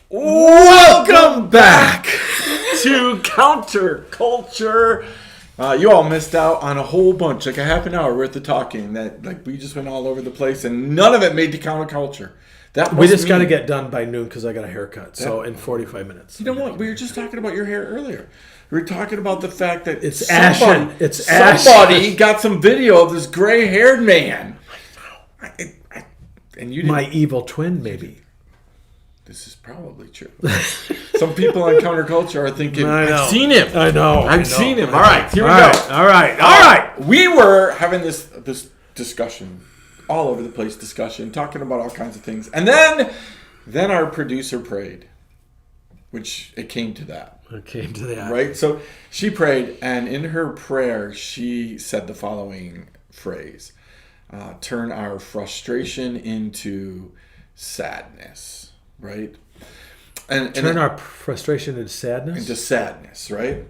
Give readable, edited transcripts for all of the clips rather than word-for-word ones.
Welcome back to Counterculture. You all missed out on a whole bunch, like a half an hour worth of talking. That we just went all over the place, and none of it made to Counterculture. We just got to get done by noon because I got a haircut. So in 45 minutes. You know what? We were just talking about your hair earlier. We were talking about the fact that somebody got some video of this gray-haired man. And you didn't. My evil twin, maybe. This is probably true. Some people on Counterculture are thinking, I've seen him. I've seen him. All right, here we go. All right. We were having this discussion, all over the place discussion, talking about all kinds of things. And then our producer prayed, which it came to that. Right? So she prayed, and in her prayer, she said the following phrase. Turn our frustration into sadness. Right? And turn our frustration into sadness? Into sadness, right?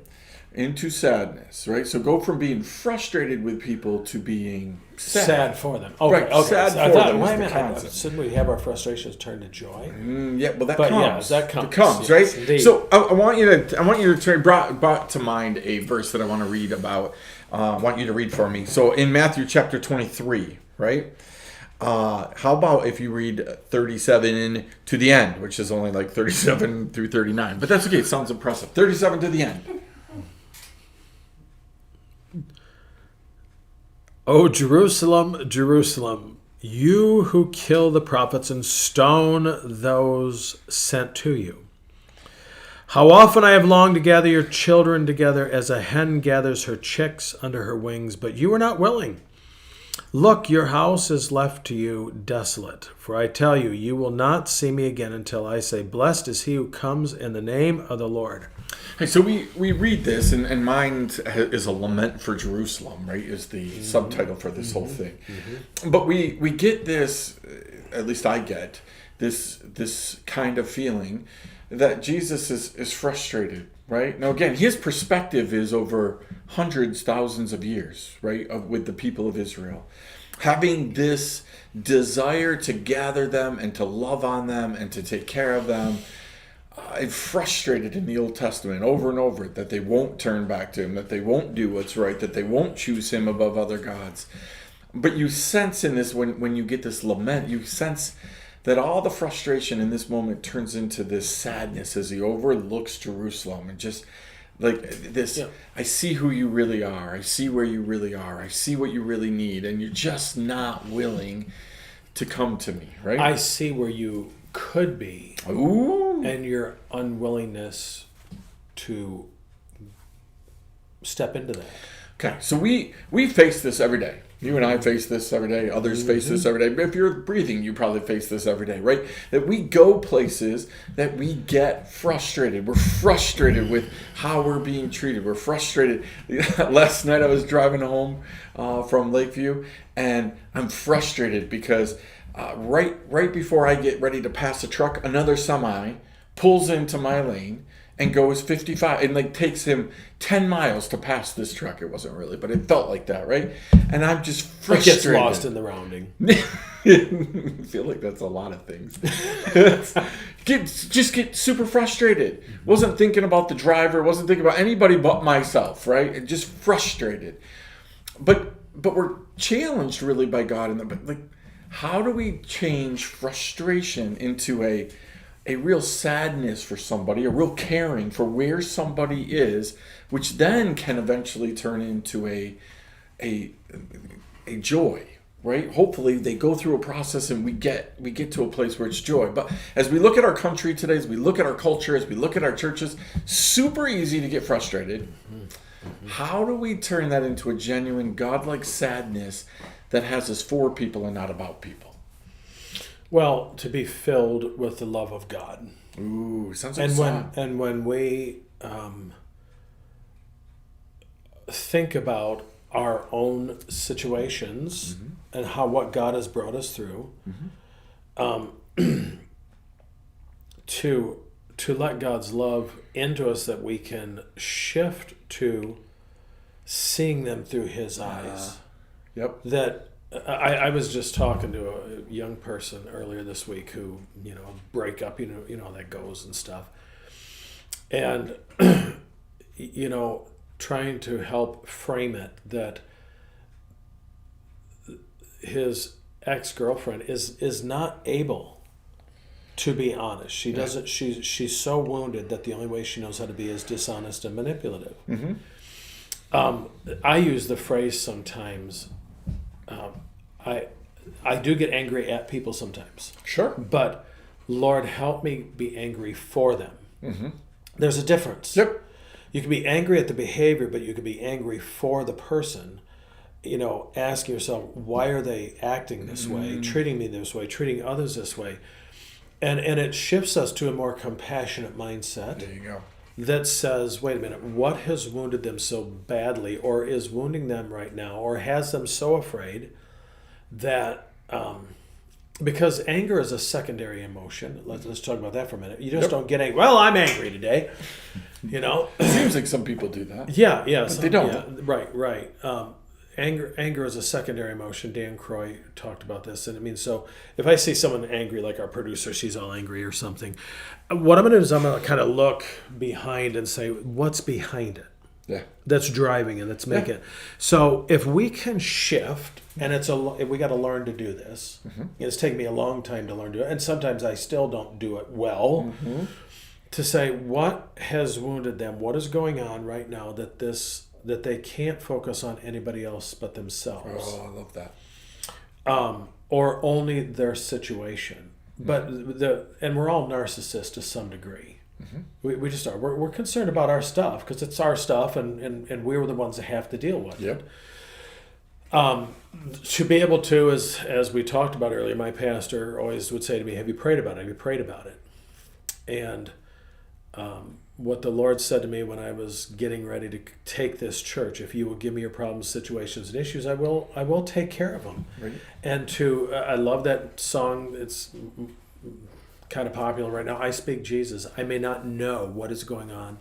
Into sadness, right? So go from being frustrated with people to being sad for them. Okay, right, sad for them. Wait a minute. Shouldn't we have our frustrations turn to joy? Yeah, well, that comes. Yeah, that comes. It comes, yes, right? Indeed. So I want you to turn brought to mind a verse that I want to read about. I want you to read for me. So in Matthew chapter 23, right? How about if you read 37 to the end, which is only like 37 through 39. But that's okay. It sounds impressive. 37 to the end. O Jerusalem, Jerusalem, you who kill the prophets and stone those sent to you. How often I have longed to gather your children together as a hen gathers her chicks under her wings, but you are not willing. Look, your house is left to you desolate. For I tell you, you will not see me again until I say, blessed is he who comes in the name of the Lord. Hey, so we read this, and mine is a lament for Jerusalem, right, is the subtitle for this whole thing. Mm-hmm. But we get this, at least I get, this kind of feeling that Jesus is frustrated, right? Now, again, his perspective is over hundreds, thousands of years, right, with the people of Israel. Having this desire to gather them and to love on them and to take care of them, and frustrated in the Old Testament over and over that they won't turn back to him, that they won't do what's right, that they won't choose him above other gods. But you sense in this, when you get this lament, you sense that all the frustration in this moment turns into this sadness as he overlooks Jerusalem and just like this, I see who you really are. I see where you really are. I see what you really need. And you're just not willing to come to me, right? I see where you could be. Ooh. And your unwillingness to step into that. Okay, so we face this every day. You and I face this every day. Others face this every day. But if you're breathing, you probably face this every day, right? That we go places that we get frustrated. We're frustrated with how we're being treated. We're frustrated. Last night I was driving home from Lakeview, and I'm frustrated because right before I get ready to pass a truck, another semi pulls into my lane and goes 55 and like takes him 10 miles to pass this truck. It wasn't really, but it felt like that, right? And I'm just frustrated. It gets lost in the rounding. I feel like that's a lot of things. Just get super frustrated. Wasn't thinking about the driver, wasn't thinking about anybody but myself, right? And just frustrated. But we're challenged really by God in the like, how do we change frustration into a real sadness for somebody, a real caring for where somebody is, which then can eventually turn into a joy, right? Hopefully they go through a process and we get to a place where it's joy. But as we look at our country today, as we look at our culture, as we look at our churches, super easy to get frustrated. Mm-hmm. How do we turn that into a genuine godlike sadness that has us for people and not about people? Well, to be filled with the love of God. Ooh, sounds like and when we think about our own situations and what God has brought us through, to let God's love into us, that we can shift to seeing them through His eyes. Yep. That I was just talking to a young person earlier this week who, break up, that goes and stuff. And, trying to help frame it that his ex-girlfriend is not able to be honest. She doesn't. She's so wounded that the only way she knows how to be is dishonest and manipulative. I use the phrase sometimes. I do get angry at people sometimes. Sure. But Lord, help me be angry for them. There's a difference. Yep. You can be angry at the behavior, but you can be angry for the person. Asking yourself, why are they acting this way, treating me this way, treating others this way? And it shifts us to a more compassionate mindset. There you go. That says, wait a minute, what has wounded them so badly, or is wounding them right now, or has them so afraid that, because anger is a secondary emotion. Let's talk about that for a minute. You just don't get angry. Well, I'm angry today. It seems like some people do that. Yeah. But they don't. Yeah, right. Anger is a secondary emotion. Dan Croy talked about this. And so if I see someone angry, like our producer, she's all angry or something, what I'm going to do is I'm going to kind of look behind and say, what's behind it? Yeah. That's driving it, that's making it. So if we can shift, and we got to learn to do this. It's taken me a long time to learn to do it. And sometimes I still don't do it well. To say, what has wounded them? What is going on right now that they can't focus on anybody else but themselves. Oh, I love that. Or only their situation. But and we're all narcissists to some degree. We just are. We're concerned about our stuff because it's our stuff, and we're the ones that have to deal with it. To be able to, as we talked about earlier, my pastor always would say to me, "Have you prayed about it? Have you prayed about it?" And what the Lord said to me when I was getting ready to take this church, if you will give me your problems, situations, and issues, I will take care of them. Right. And I love that song. It's kind of popular right now. I speak Jesus. I may not know what is going on,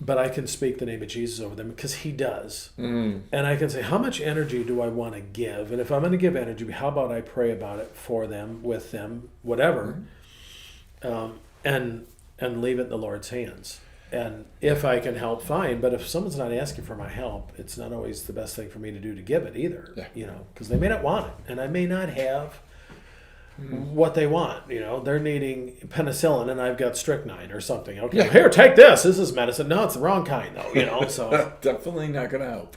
but I can speak the name of Jesus over them because he does. And I can say, how much energy do I want to give? And if I'm going to give energy, how about I pray about it for them, with them, whatever, and leave it in the Lord's hands. And if I can help, fine. But if someone's not asking for my help, it's not always the best thing for me to do to give it either. Because they may not want it, and I may not have what they want. They're needing penicillin, and I've got strychnine or something. Okay, here, take this. This is medicine. No, it's the wrong kind, though. So definitely not going to help.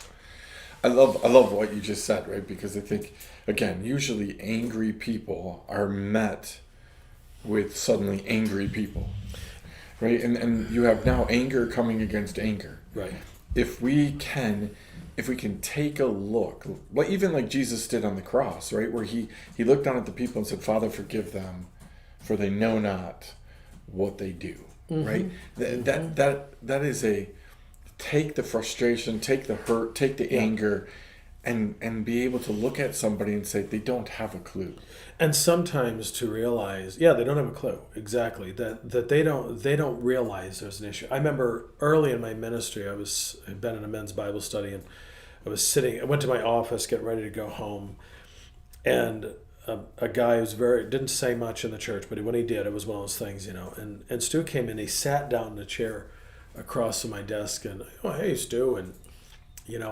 I love what you just said, right? Because I think, again, usually angry people are met with suddenly angry people. Right, and you have now anger coming against anger. Right. If we can take a look, even like Jesus did on the cross, right, where he looked down at the people and said, "Father, forgive them, for they know not what they do." Right. That is take the frustration, take the hurt, take the anger, and be able to look at somebody and say they don't have a clue. And sometimes to realize, they don't have a clue exactly that they don't realize there's an issue. I remember early in my ministry, I'd been in a men's Bible study, and I went to my office getting ready to go home, and a guy who didn't say much in the church, but when he did, it was one of those things, And Stu came in, he sat down in a chair across from my desk, and hey Stu, and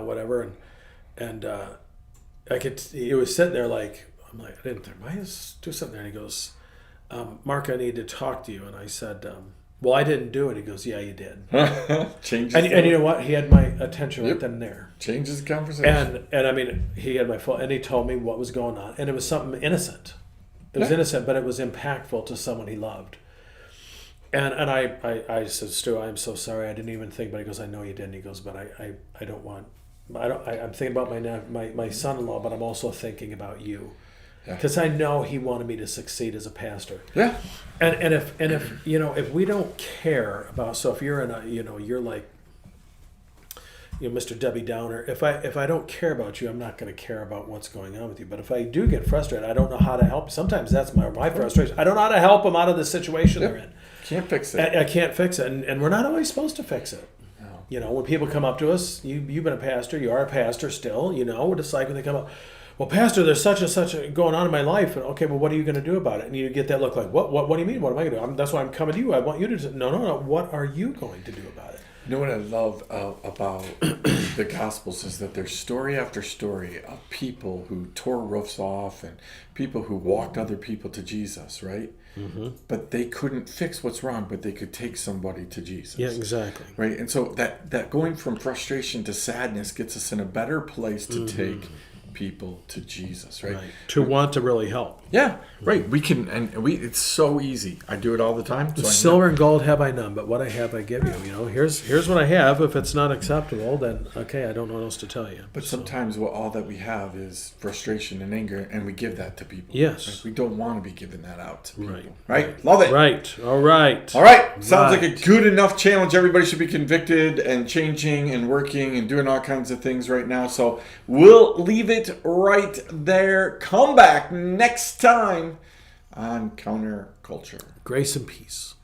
whatever, and he was sitting there like. I'm like, I didn't think, why is Stu sitting there? And he goes, Mark, I need to talk to you. And I said, well, I didn't do it. He goes, yeah, you did. Changes. And you know what? He had my attention right then and there. Changes the conversation. And he had my full, and he told me what was going on. And it was something innocent. It was innocent, but it was impactful to someone he loved. And I said, Stu, I'm so sorry. I didn't even think. But he goes, I know you didn't. He goes, but I don't want. I'm thinking about my son-in-law, but I'm also thinking about you. Because I know he wanted me to succeed as a pastor. Yeah. And if if we don't care about, so if you're in you're like Mr. Debbie Downer, if I don't care about you, I'm not going to care about what's going on with you. But if I do get frustrated, I don't know how to help. Sometimes that's my frustration. I don't know how to help them out of the situation they're in. Can't fix it. I can't fix it, and we're not always supposed to fix it. No. When people come up to us, you've been a pastor, you are a pastor still. It's like when they come up. well, Pastor, there's such and such going on in my life. And okay, well, what are you going to do about it? And you get that look like, what do you mean? What am I going to do? That's why I'm coming to you. I want you to do. No. What are you going to do about it? You know what I love about the Gospels is that there's story after story of people who tore roofs off and people who walked other people to Jesus, right? Mm-hmm. But they couldn't fix what's wrong, but they could take somebody to Jesus. Yeah, exactly. Right? And so that going from frustration to sadness gets us in a better place to take people to Jesus, right? To want to really help. Yeah, right. We can, it's so easy. I do it all the time. So Silver and gold have I none, but what I have I give you. You know, here's what I have. If it's not acceptable, then okay, I don't know what else to tell you. But sometimes all that we have is frustration and anger, and we give that to people. Yes. Right? We don't want to be giving that out to people. Right. Right? Love it. Right. All right. All right. Sounds Right. like a good enough challenge. Everybody should be convicted and changing and working and doing all kinds of things right now. So we'll leave it right there. Come back next time on Counterculture. Grace and peace.